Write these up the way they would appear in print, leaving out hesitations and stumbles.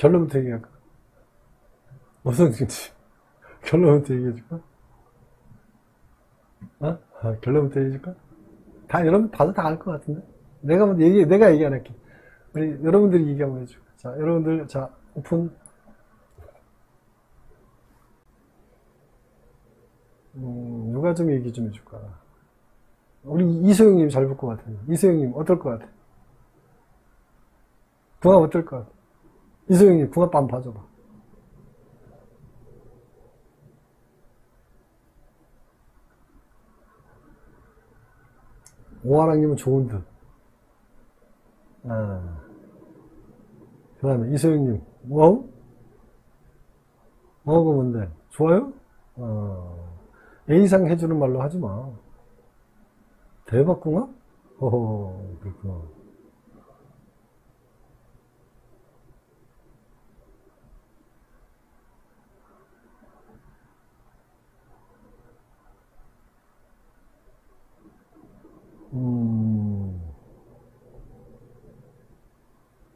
결론부터 얘기할까? 무슨 결론부터 얘기해줄까? 어? 결론부터 얘기해줄까? 다, 여러분 다들 다 알 것 같은데? 내가 얘기 안 할게. 우리, 여러분들이 얘기 한번 해줘. 자, 여러분들, 자, 오픈. 누가 좀 얘기 좀 해줄까? 우리 이소영님 잘 볼 것 같아요. 이소영님, 어떨 것 같아? 궁합 어떨 것 같아? 이소영님, 궁합 한번 봐줘봐. 오하랑님은 좋은 듯. 그 다음에 이소영님, 뭐하고? 뭐하고 뭔데? 좋아요? A상 해주는 말로 하지 마. 대박궁합? 어허, 그렇구나.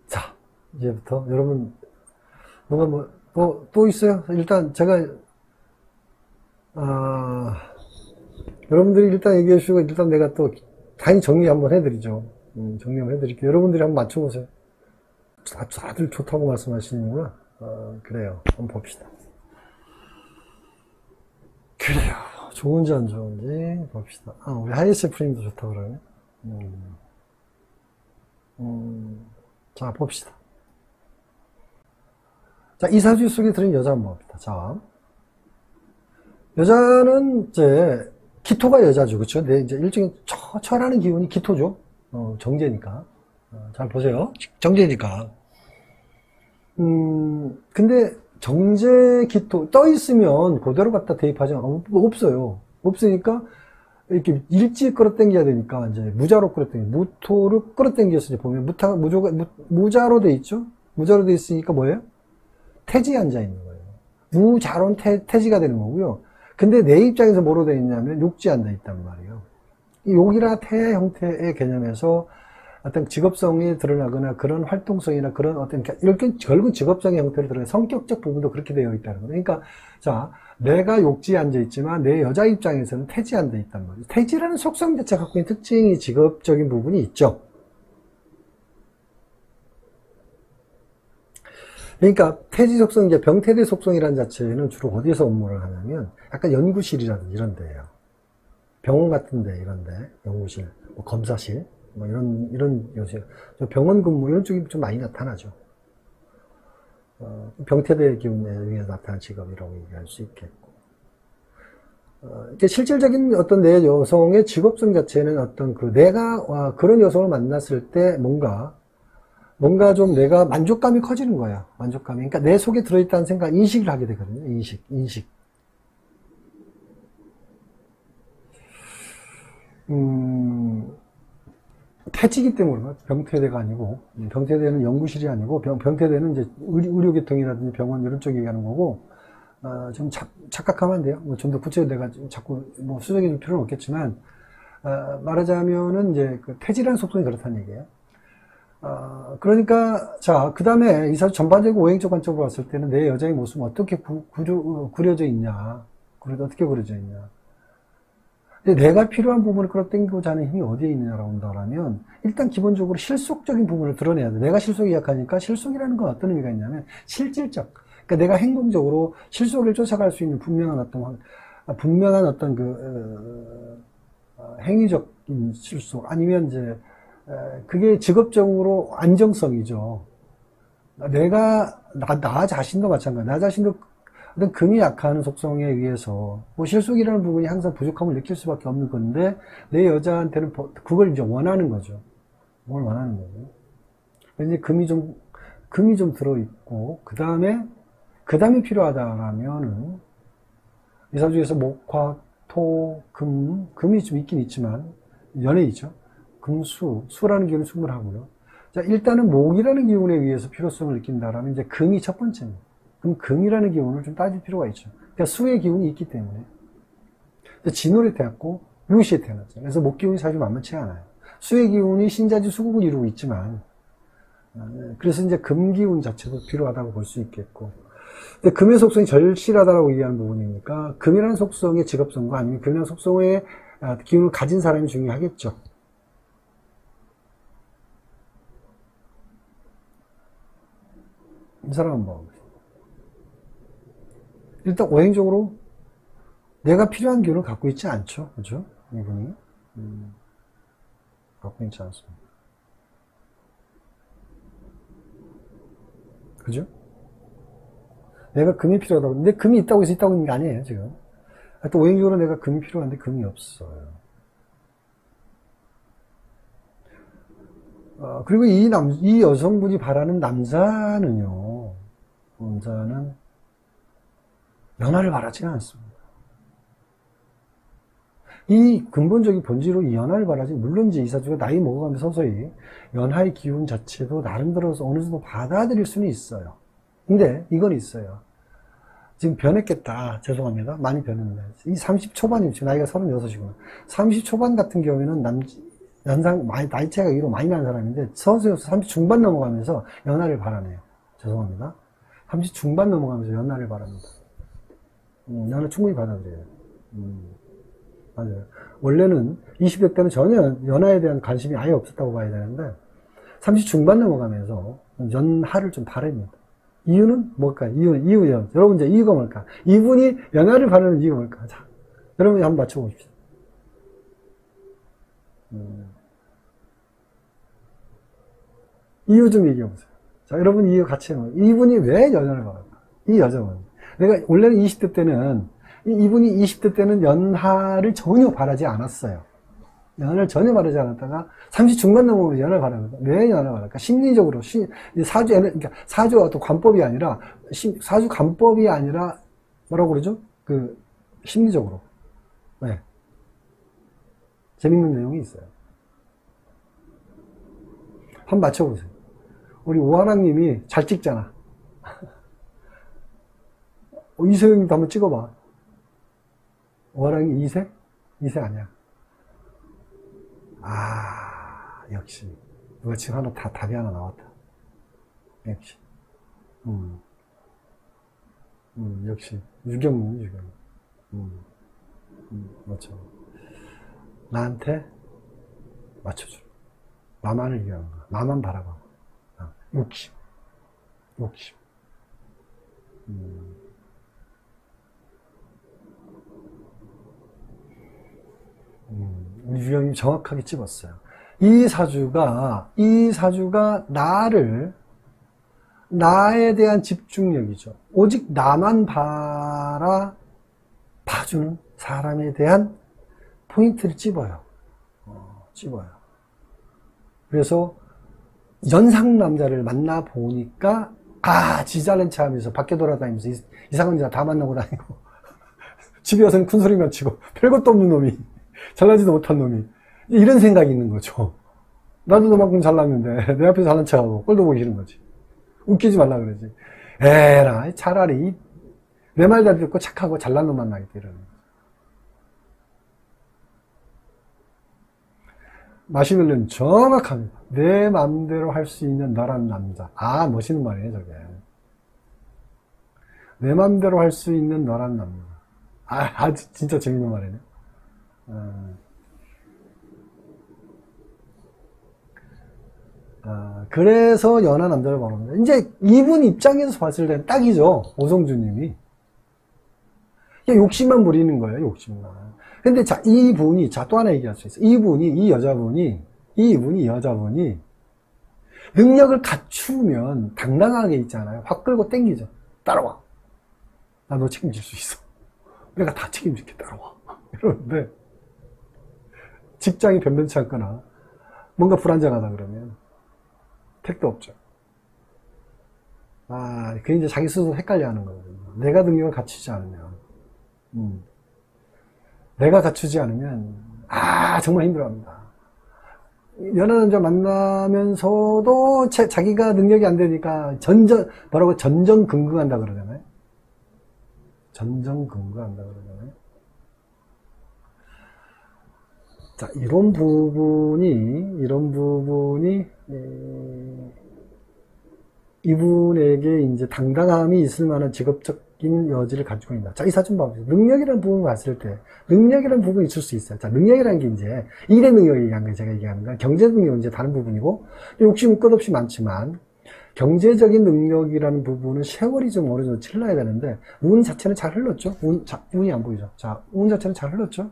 자, 이제부터 여러분, 누가 또 있어요? 일단 제가, 여러분들이 일단 얘기해 주시고, 일단 내가 또, 당연히 정리 한번 해드리죠. 정리 한번 해드릴게요. 여러분들이 한번 맞춰보세요. 다들 좋다고 말씀하시는구나. 그래요. 한번 봅시다. 그래요. 좋은지 안 좋은지 봅시다. 우리 하이셰프님도 좋다고 그러네. 자, 봅시다. 자, 이사주 속에 들은 여자 한번 봅시다. 자, 여자는 이제 기토가 여자죠, 그렇죠? 네, 이제 일종의 철하는 기운이 기토죠. 정제니까. 잘 보세요. 정제니까. 근데 정제 기토 떠 있으면 그대로 갖다 대입하지 않아. 없어요. 없으니까 이렇게 일찍 끌어당겨야 되니까 이제 무자로 끌어당겨. 무토를 끌어당겼을 때 보면 무자로 돼 있죠. 무자로 돼 있으니까 뭐예요? 태지에 앉아 있는 거예요. 무자로는 태지가 되는 거고요. 근데 내 입장에서 뭐로 되어 있냐면 욕지에 앉아 있단 말이에요. 이 욕이나 태 형태의 개념에서 어떤 직업성이 드러나거나 그런 활동성이나 그런 어떤 이렇게 결국 직업성의 형태를 드러내 성격적 부분도 그렇게 되어 있다는 거예요. 그러니까 자, 내가 욕지에 앉아 있지만 내 여자 입장에서는 태지에 앉아 있단 말이에요. 태지라는 속성 자체가 갖고 있는 특징이 직업적인 부분이 있죠. 그러니까 태지 속성, 이제 병태대 속성이라는 자체는 주로 어디에서 업무를 하냐면 약간 연구실이라든지 이런 데예요. 병원 같은 데 이런 데, 연구실, 뭐 검사실, 뭐 이런 요새 병원 근무 이런 쪽이 좀 많이 나타나죠. 병태대 기운에 의해 나타난 직업이라고 얘기할 수 있겠고. 이게 실질적인 어떤 내 여성의 직업성 자체는 어떤 내가 그런 여성을 만났을 때 뭔가 좀 내가 만족감이 커지는 거야. 만족감이. 그러니까 내 속에 들어있다는 생각, 인식을 하게 되거든요. 인식. 태지기 때문에 병태대가 아니고, 병태대는 연구실이 아니고, 병태대는 이제 의료계통이라든지 병원 이런 쪽 얘기하는 거고, 좀 착각하면 안 돼요. 좀 더 구체적으로 내가 자꾸 수정해 줄 필요는 없겠지만, 말하자면은 이제 태지라는 속성이 그렇다는 얘기예요. 그러니까, 자, 그 다음에 이 사주 전반적인 오행적 관점으로 봤을 때는 내 여자의 모습은 어떻게 구려져 있냐. 어떻게 그려져 있냐. 근데 내가 필요한 부분을 끌어당기고자 하는 힘이 어디에 있느냐라고 한다면, 일단 기본적으로 실속적인 부분을 드러내야 돼. 내가 실속이 약하니까 실속이라는 건 어떤 의미가 있냐면, 실질적. 그러니까 내가 행동적으로 실속을 쫓아갈 수 있는 분명한 어떤 행위적인 실속, 아니면 이제, 그게 직업적으로 안정성이죠. 나 자신도 마찬가지야. 나 자신도 어떤 금이 약한 속성에 의해서, 실속이라는 부분이 항상 부족함을 느낄 수밖에 없는 건데, 내 여자한테는 그걸 이제 원하는 거죠. 그걸 원하는 거죠. 이제 금이 좀 들어있고, 그 다음에 필요하다라면은, 이 사주에서 목, 화, 토, 금이 좀 있긴 있지만, 연예이죠. 수라는 기운은 충분하고요. 자, 일단은 목이라는 기운에 의해서 필요성을 느낀다라면 이제 금이 첫 번째입니다. 그럼 금이라는 기운을 좀 따질 필요가 있죠. 그러니까 수의 기운이 있기 때문에. 진월에 태어났고, 묘시에 태어났죠. 그래서 목 기운이 사실 만만치 않아요. 수의 기운이 신자지 수국을 이루고 있지만, 그래서 이제 금기운 자체도 필요하다고 볼 수 있겠고. 근데 금의 속성이 절실하다고 얘기하는 부분이니까 금이라는 속성의 직업성과 아니면 금이라는 속성의 기운을 가진 사람이 중요하겠죠. 이 사람은 뭐 일단 오행적으로 내가 필요한 기운을 갖고 있지 않죠. 그죠? 이분이 갖고 있지 않습니다. 그죠? 내가 금이 필요하다고. 근데 금이 있다고 해서 있다고 있는 게 아니에요, 지금. 하여튼 오행적으로 내가 금이 필요한데 금이 없어요. 그리고 이 여성분이 바라는 남자는요, 연하를 바라지는 않습니다. 이 근본적인 본질로 이 연하를 바라지, 물론 이제 이 사주가 나이 먹어가면서 서서히 연하의 기운 자체도 나름대로서 어느 정도 받아들일 수는 있어요. 근데 이건 있어요. 지금 변했겠다. 죄송합니다. 많이 변했네. 이 30 초반이면 지금 나이가 36이구나. 30 초반 같은 경우에는 나이 차이가 이로 많이 나는 사람인데 서서히 30 중반 넘어가면서 연하를 바라네요. 죄송합니다. 30 중반 넘어가면서 연하를 바랍니다. 연하 충분히 받아들여요. 맞아요. 원래는 20대 때는 전혀 연하에 대한 관심이 아예 없었다고 봐야 되는데 30 중반 넘어가면서 연하를 좀 바랍니다. 이유는 뭘까요? 이유요. 여러분 이제 이유가 뭘까? 이분이 연하를 바라는 이유가 뭘까? 자, 여러분이 한번 맞춰보십시오. 이유 좀 얘기해보세요. 자, 여러분 이유 같이 해보세요. 이분이 왜 연하를 바랄까? 이 여자분. 내가 원래는 20대 때는 이분이 20대 때는 연하를 전혀 바라지 않았어요. 연하를 전혀 바라지 않았다가 30 중반 넘으면 연하를 바랍니다. 왜 연하를 바랄까? 심리적으로 그러니까 사주가 어떤 관법이 아니라 사주 관법이 아니라 뭐라고 그러죠? 그 심리적으로. 네. 재밌는 내용이 있어요. 한번 맞춰보세요. 우리 오하랑님이 잘 찍잖아. 이세영님도 한번 찍어봐. 오하랑이 2세? 2세 아니야. 역시. 누가 지금 답이 하나 나왔다. 역시. 역시. 유경님. 맞죠. 나한테 맞춰줘. 나만을 위한 거. 나만 바라봐. 욕심. 우리 유경님 정확하게 찝었어요. 이 사주가 나에 대한 집중력이죠. 오직 나만 봐주는 사람에 대한 포인트를 찝어요. 그래서 연상 남자를 만나보니까, 지잘난 체 하면서 밖에 돌아다니면서 이상한 여자 다 만나고 다니고, 집에 와서는 큰 소리만 치고, 별것도 없는 놈이, 잘나지도 못한 놈이, 이런 생각이 있는 거죠. 나도 너만큼 잘났는데, 내 앞에서 잘난 척하고, 꼴도 보기 싫은 거지. 웃기지 말라 그러지. 에라, 차라리, 내 말 다 듣고 착하고 잘난 놈 만나겠다, 이러는 거지. 마시멜로는 정확합니다. 내 맘대로 할 수 있는 너란 남자. 멋있는 말이에요, 저게. 내 맘대로 할 수 있는 너란 남자. 아주 진짜 재밌는 말이네. 그래서 연하 남자를 바랍니다. 이제 이분 입장에서 봤을 때는 딱이죠. 오성주님이. 그냥 욕심만 부리는 거예요, 욕심만. 근데 이분이, 또 하나 얘기할 수 있어요. 이 여자분이 능력을 갖추면 당당하게 있잖아요. 확 끌고 땡기죠. 따라와. 나 너 책임질 수 있어. 내가 다 책임질게, 따라와. 이러는데, 직장이 변변치 않거나, 뭔가 불안정하다 그러면, 택도 없죠. 그게 이제 자기 스스로 헷갈려 하는 거거든요. 내가 능력을 갖추지 않으면. 내가 갖추지 않으면, 정말 힘들어합니다. 연하 남자 만나면서도 자기가 능력이 안 되니까 전전긍긍한다 그러잖아요. 전전긍긍한다 그러잖아요. 자, 이런 부분이 이분에게 이제 당당함이 있을 만한 직업적인 여지를 가지고 있다. 자, 이 사진 봐보세요. 능력이라는 부분을 봤을 때, 능력이라는 부분이 있을 수 있어요. 자, 능력이라는 게 이제, 일의 능력을 얘기하는 거예요. 제가 얘기하는 건. 경제 능력은 이제 다른 부분이고, 욕심은 끝없이 많지만, 경제적인 능력이라는 부분은 세월이 좀 어느 정도 찔러야 되는데, 운 자체는 잘 흘렀죠? 운이 안 보이죠? 자, 운 자체는 잘 흘렀죠?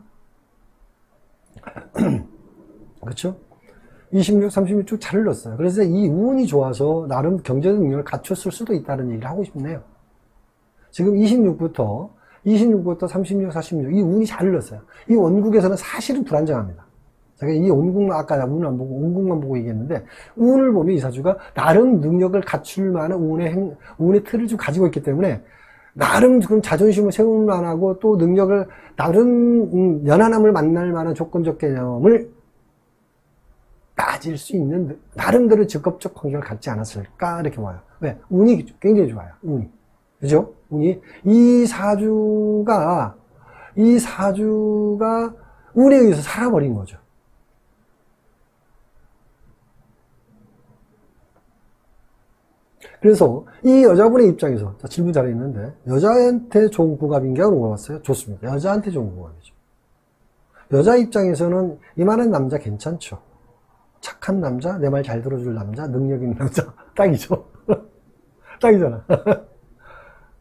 그렇죠? 26, 36 쭉 잘 흘렀어요. 그래서 이 운이 좋아서 나름 경제적 능력을 갖췄을 수도 있다는 얘기를 하고 싶네요. 지금 26부터 36, 46, 이 운이 잘 흘렀어요. 이 원국에서는 사실은 불안정합니다. 제가 이 원국만, 아까 운을 안 보고, 원국만 보고 얘기했는데, 운을 보면 이 사주가 나름 능력을 갖출 만한 운의 틀을 좀 가지고 있기 때문에, 나름 그럼 자존심을 세우면 안 하고, 또 능력을, 나름, 연하남을 만날 만한 조건적 개념을 따질 수 있는, 나름대로 직업적 환경을 갖지 않았을까? 이렇게 와요. 왜? 운이 굉장히 좋아요. 운이. 그죠? 운이. 이 사주가 운에 의해서 살아버린 거죠. 그래서 이 여자분의 입장에서, 자, 질문 잘했는데, 여자한테 좋은 궁합인가요? 물어봤어요. 좋습니다. 여자한테 좋은 궁합이죠. 여자 입장에서는 이만한 남자 괜찮죠. 착한 남자, 내 말 잘 들어줄 남자, 능력 있는 남자, 딱이죠. 딱이잖아.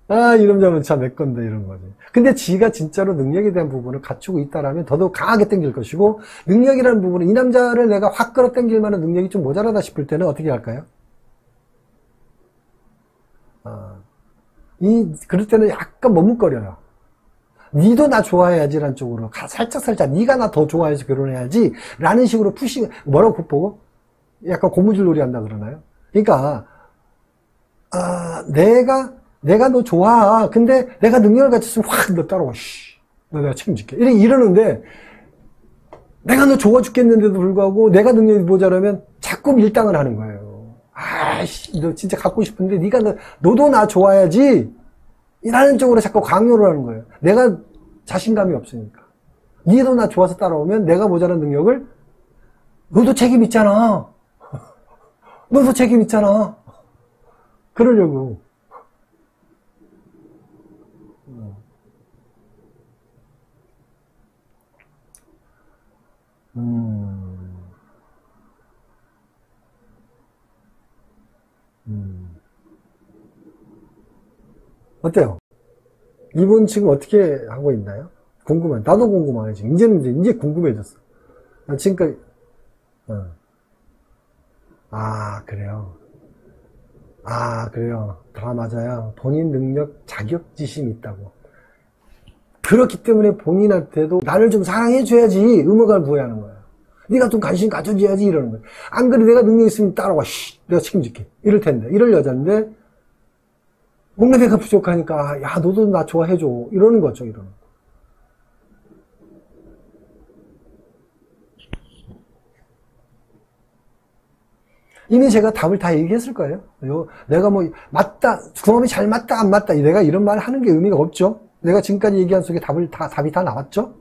아, 이런 자면 참 내 건데, 이런 거지. 근데 지가 진짜로 능력에 대한 부분을 갖추고 있다라면 더더욱 강하게 땡길 것이고, 능력이라는 부분은 이 남자를 내가 확 끌어당길 만한 능력이 좀 모자라다 싶을 때는 어떻게 할까요? 그럴 때는 약간 머뭇거려요. 니도 나 좋아해야지라는 쪽으로 살짝 니가 나 더 좋아해서 결혼해야지 라는 식으로 뭐라고 보고 약간 고무줄놀이 한다 그러나요? 그러니까 내가 너 좋아. 근데 내가 능력을 갖췄으면 확 너 따라와. 너 내가 책임질게. 이러는데 내가 너 좋아 죽겠는데도 불구하고 내가 능력이 모자라면 자꾸 밀당을 하는 거예요. 아이씨, 너 진짜 갖고 싶은데 너도 나 좋아야지. 이라는 쪽으로 자꾸 강요를 하는 거예요. 내가 자신감이 없으니까. 니도 나 좋아서 따라오면 내가 모자란 능력을 너도 책임 있잖아. 너도 책임 있잖아. 그러려고. 어때요? 이분 지금 어떻게 하고 있나요? 궁금해. 나도 궁금하네, 지금. 이제 궁금해졌어. 지금까지, 그래요. 그래요. 다 맞아요. 본인 능력, 자격지심이 있다고. 그렇기 때문에 본인한테도 나를 좀 사랑해줘야지 의무감을 부여하는 거야. 네가 좀 관심 가져줘야지 이러는 거야. 안 그래, 내가 능력 있으면 따라와. 내가 책임질게. 이럴 텐데. 이럴 여잔데, 뭔가 내가 부족하니까, 야, 너도 나 좋아해줘. 이러는 거죠, 이러는 거. 이미 제가 답을 다 얘기했을 거예요. 내가 뭐, 맞다, 궁합이 잘 맞다, 안 맞다, 내가 이런 말 하는 게 의미가 없죠. 내가 지금까지 얘기한 속에 답이 다 나왔죠?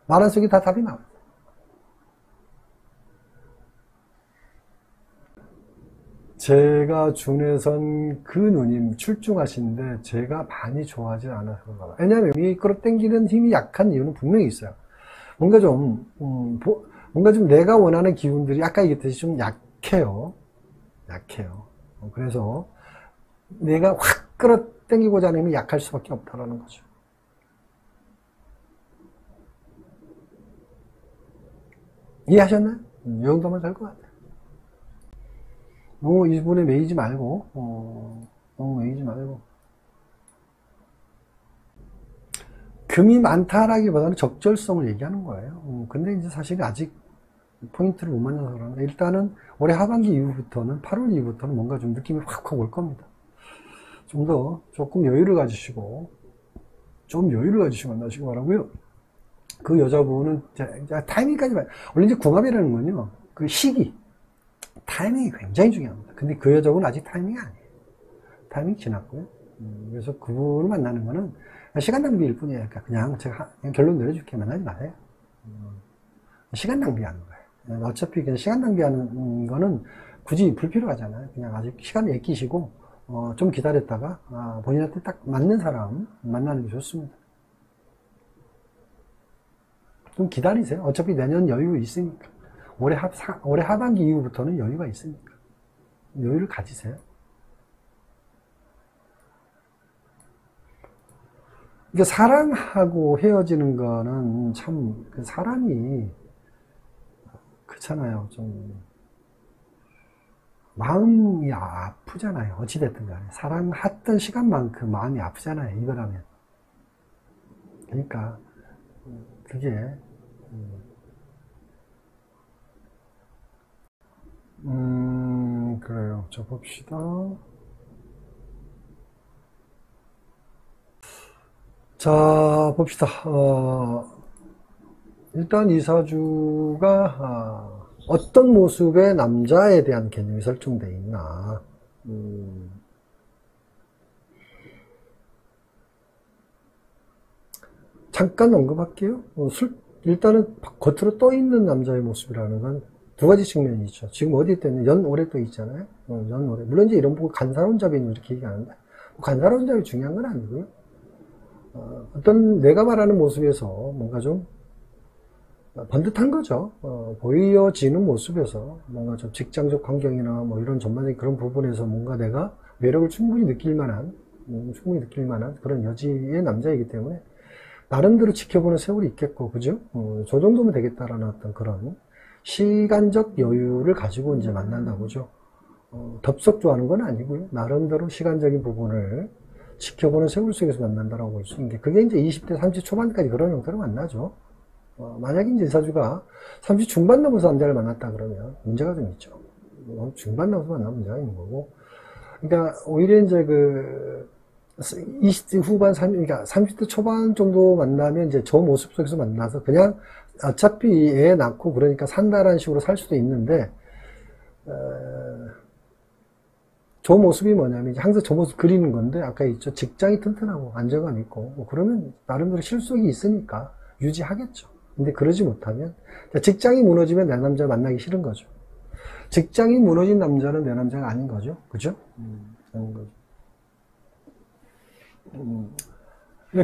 말한 속에 다 답이 나와요. 제가 준해선 그 누님 출중하신데 제가 많이 좋아하지 않아서 그런가 봐요. 왜냐하면 이 끌어당기는 힘이 약한 이유는 분명히 있어요. 뭔가 좀 내가 원하는 기운들이 아까 얘기했듯이 좀 약해요. 그래서 내가 확 끌어당기고자 하는 힘이 약할 수밖에 없다라는 거죠. 이해하셨나요? 이 정도면 될 것 같아요. 너무 이분에 매이지 말고, 너무 매이지 말고. 금이 많다라기보다는 적절성을 얘기하는 거예요. 근데 이제 사실 아직 포인트를 못 만나서 그러는데, 일단은 올해 하반기 이후부터는, 8월 이후부터는 뭔가 좀 느낌이 확 올 겁니다. 조금 여유를 가지시고 만나시기 바라고요. 그 여자분은, 타이밍까지 봐요. 원래 이제 궁합이라는 건요, 그 시기, 타이밍이 굉장히 중요합니다. 근데 그 여자분은 아직 타이밍이 아니에요. 타이밍이 지났고요. 그래서 그분을 만나는 거는 시간 낭비일 뿐이에요. 그러니까 그냥 제가 결론 내려줄게 만나지 마세요. 시간 낭비하는 거예요. 어차피 그냥 시간 낭비하는 거는 굳이 불필요하잖아요. 그냥 아직 시간을 아끼시고, 좀 기다렸다가, 본인한테 딱 맞는 사람 만나는 게 좋습니다. 좀 기다리세요. 어차피 내년 여유 있으니까. 올해 하반기 이후부터는 여유가 있으니까. 여유를 가지세요. 이게 사랑하고 헤어지는 거는 참, 그 사람이, 그렇잖아요. 좀, 마음이 아프잖아요. 어찌됐든 간에. 사랑했던 시간만큼 마음이 아프잖아요. 이별하면. 그러니까, 그게, 그래요. 저 봅시다. 자, 봅시다. 일단 이 사주가 어떤 모습의 남자에 대한 개념이 설정되어 있나. 잠깐 언급할게요. 일단은 겉으로 떠 있는 남자의 모습이라는 건 두 가지 측면이 있죠. 지금 어디 때문에 연오래 떠 있잖아요. 연오래. 물론 이제 이런 보고 간사론잡이는 이렇게 얘기하는데, 간사론잡이 중요한 건 아니고요. 어떤 내가 말하는 모습에서 뭔가 좀 번듯한 거죠. 보여지는 모습에서 뭔가 좀 직장적 환경이나 뭐 이런 전반적인 그런 부분에서 뭔가 내가 매력을 충분히 느낄 만한 그런 여지의 남자이기 때문에 나름대로 지켜보는 세월이 있겠고, 그죠? 저 정도면 되겠다라는 어떤 그런 시간적 여유를 가지고 이제 만난다고 보죠. 덥석 좋아하는 건 아니고요. 나름대로 시간적인 부분을 지켜보는 세월 속에서 만난다라고 볼 수 있는 게, 그게 이제 20대, 30 초반까지 그런 형태로 만나죠. 만약에 이제 사주가 30 중반 넘어서 남자를 만났다 그러면 문제가 좀 있죠. 중반 넘어서 만나면 문제가 있는 거고. 그러니까 오히려 이제 20대 후반, 그러니까 30대 초반 정도 만나면 이제 저 모습 속에서 만나서 그냥 어차피 애 낳고 그러니까 산다라는 식으로 살 수도 있는데, 저 모습이 뭐냐면 항상 저 모습 그리는 건데, 아까 있죠. 직장이 튼튼하고 안정감 있고, 뭐 그러면 나름대로 실속이 있으니까 유지하겠죠. 근데 그러지 못하면, 직장이 무너지면 내 남자 만나기 싫은 거죠. 직장이 무너진 남자는 내 남자가 아닌 거죠. 그죠? 아닌 거죠.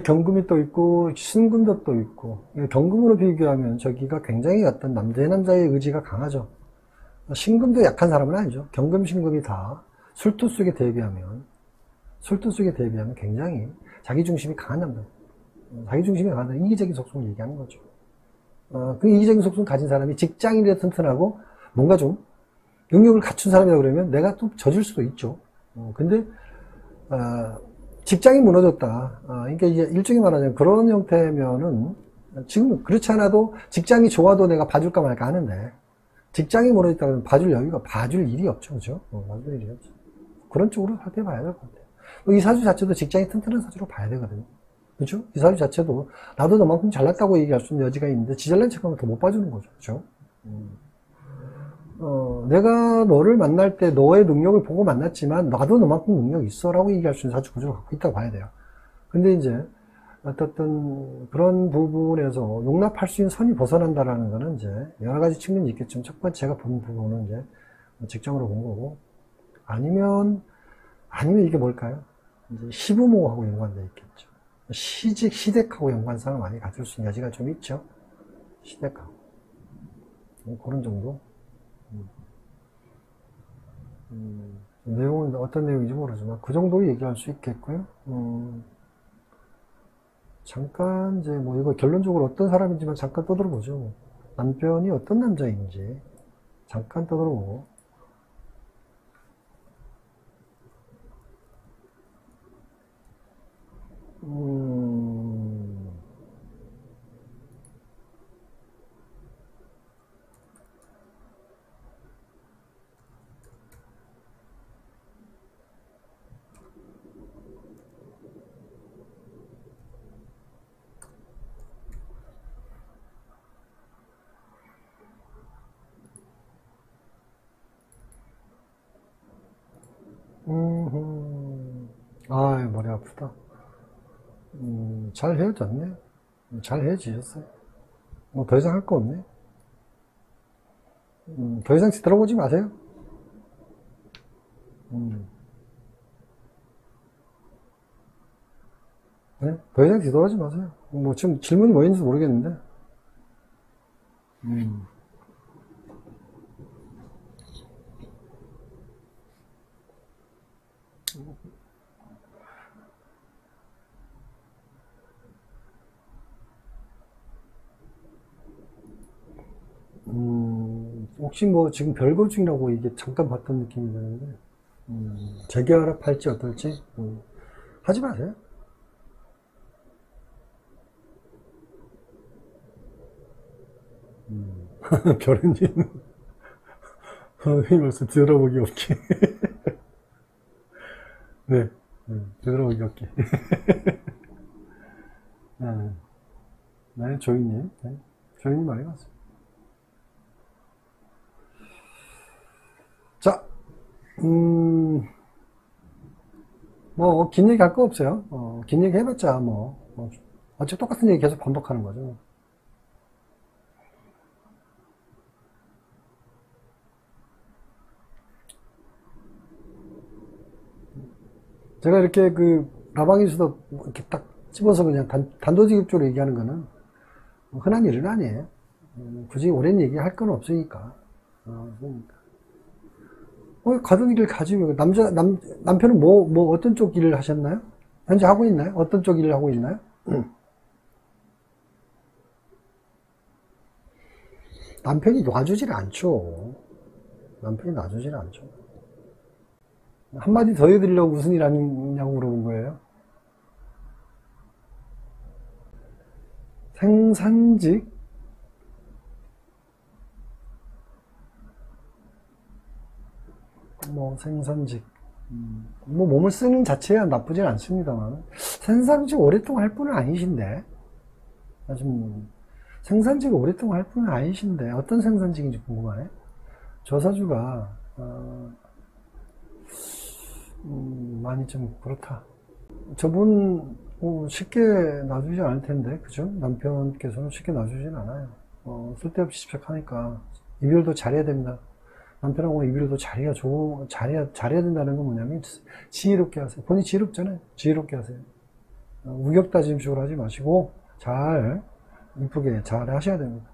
경금이 또 있고 신금도 또 있고, 경금으로 비교하면 저기가 굉장히 어떤 남자의 의지가 강하죠. 신금도 약한 사람은 아니죠. 경금, 신금이 다 술토 속에 대비하면 굉장히 자기 중심이 강한 남자. 자기 중심이 강한 이기적인 속성을 얘기하는 거죠. 그 이기적인 속성 가진 사람이 직장인이 튼튼하고 뭔가 좀 능력을 갖춘 사람이다 그러면 내가 또 져줄 수도 있죠. 근데 직장이 무너졌다. 그러니까 이제 일종의 말하자면 그런 형태면은, 지금 그렇지 않아도 직장이 좋아도 내가 봐줄까 말까 하는데, 직장이 무너졌다 그러면 봐줄 일이 없죠. 그죠? 봐줄 일이 없죠. 그런 쪽으로 살펴봐야 될 것 같아요. 이 사주 자체도 직장이 튼튼한 사주로 봐야 되거든요. 그죠? 이 사주 자체도 나도 너만큼 잘났다고 얘기할 수 있는 여지가 있는데, 지잘난 척하면 더 못 봐주는 거죠. 그죠? 내가 너를 만날 때 너의 능력을 보고 만났지만 나도 너만큼 능력이 있어 라고 얘기할 수 있는 사주 구조를 갖고 있다고 봐야 돼요. 근데 이제 어떤 그런 부분에서 용납할 수 있는 선이 벗어난다라는 거는 이제 여러 가지 측면이 있겠지만, 첫 번째 제가 본 부분은 이제 직장으로 본 거고, 아니면 이게 뭘까요? 이제 시부모하고 연관되어 있겠죠. 시댁하고 연관성을 많이 가질 수 있는 여지가 좀 있죠. 시댁하고. 그런 정도. 내용은 어떤 내용인지 모르지만 그 정도 얘기할 수 있겠고요. 잠깐 이제 뭐 이거 결론적으로 어떤 사람인지만 잠깐 떠들어보죠. 남편이 어떤 남자인지 잠깐 떠들어보고, 아, 머리 아프다. 잘 헤어졌네. 잘 헤어지셨어요. 뭐 더 이상 할 거 없네. 더 이상 뒤돌아보지 마세요. 네? 더 이상 뒤돌아보지 마세요. 뭐 지금 질문이 뭐였는지 모르겠는데. 혹시 뭐 지금 별거 중이라고 이게 잠깐 봤던 느낌이 드는데, 재계약할지 어떨지, 하지 마세요. 별은님, 선생님 벌써 뒤돌아보기 없게. 네, 뒤돌아보기 없게. 네, 네, 조이님, 네, 조이님 말이 맞습니다. 자, 뭐, 긴 얘기 할 거 없어요. 긴 얘기 해봤자, 어차피 똑같은 얘기 계속 반복하는 거죠. 제가 이렇게 라방에서도 이렇게 딱 집어서 그냥 단도직입적으로 얘기하는 거는 흔한 일은 아니에요. 굳이 오랜 얘기할 건 없으니까. 가던 일을 가지고, 남편은 어떤 쪽 일을 하셨나요? 현재 하고 있나요? 어떤 쪽 일을 하고 있나요? 남편이 놔주질 않죠. 남편이 놔주질 않죠. 한마디 더 해드리려고 무슨 일 하냐고 물어본 거예요. 생산직? 생산직. 몸을 쓰는 자체야 나쁘진 않습니다만, 생산직 오랫동안 할 분은 아니신데, 지금 생산직을 오랫동안 할 분은 아니신데, 어떤 생산직인지 궁금하네. 저사주가, 많이 좀 그렇다. 저분, 쉽게 놔주지 않을 텐데, 그죠? 남편께서는 쉽게 놔주진 않아요. 쓸데없이 집착하니까, 이별도 잘해야 됩니다. 남편하고 이별도 잘해야 된다는 건 뭐냐면, 지혜롭게 하세요. 본인이 지혜롭잖아요. 지혜롭게 하세요. 우격다짐식으로 하지 마시고, 이쁘게 잘 하셔야 됩니다.